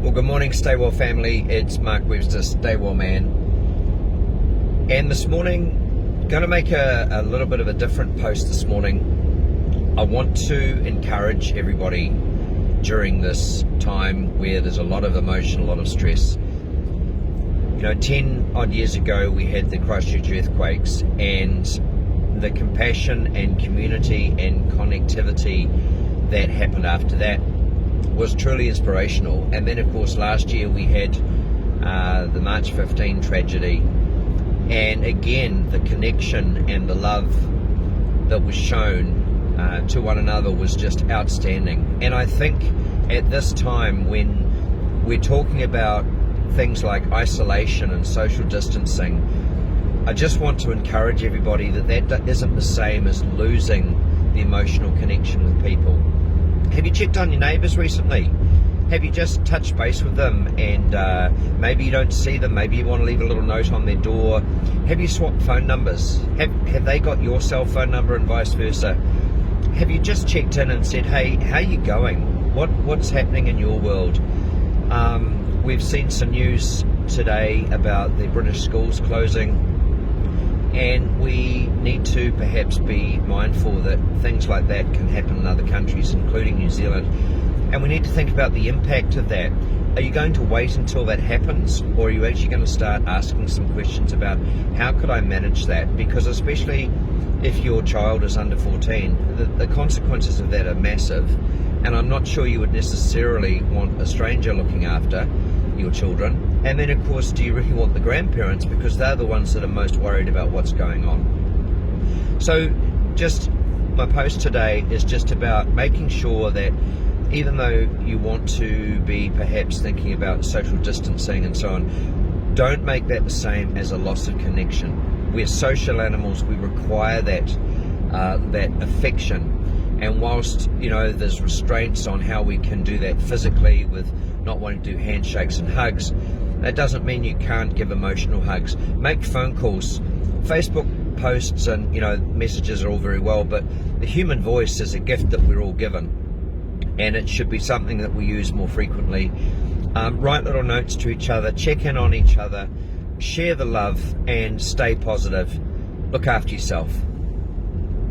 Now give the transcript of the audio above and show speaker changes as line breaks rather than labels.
Well, good morning, Stay Well family. It's Mark Webster, Stay Well man. And this morning, going to make a little bit of a different post this morning. I want to encourage everybody during this time where there's a lot of emotion, a lot of stress. 10 odd years ago, we had the Christchurch Earthquakes, and the compassion and community and connectivity that happened after that was truly inspirational. And then of course last year we had the March 15 tragedy, and again the connection and the love that was shown to one another was just outstanding. And I think at this time, when we're talking about things like isolation and social distancing, I just want to encourage everybody that isn't the same as losing the emotional connection with people. Have you checked on your neighbours recently? Have you just touched base with them, and maybe you don't see them, maybe you want to leave a little note on their door? Have you swapped phone numbers? Have they got your cell phone number and vice versa? Have you just checked in and said, hey, how are you going? What's happening in your world? We've seen some news today about the British schools closing, and we need to perhaps be mindful that things like that can happen in other countries, including New Zealand, and we need to think about the impact of that. Are you going to wait until that happens, or are you actually going to start asking some questions about how could I manage that? Because especially if your child is under 14, the consequences of that are massive, and I'm not sure you would necessarily want a stranger looking after your children. And then of course, do you really want the grandparents, because they're the ones that are most worried about what's going on? So just my post today is just about making sure that even though you want to be perhaps thinking about social distancing and so on, don't make that the same as a loss of connection. We're social animals, we require that affection. And whilst there's restraints on how we can do that physically, with not wanting to do handshakes and hugs, that doesn't mean you can't give emotional hugs. Make phone calls. Facebook posts and messages are all very well, but the human voice is a gift that we're all given, and it should be something that we use more frequently. Write little notes to each other, check in on each other, share the love, and stay positive. Look after yourself.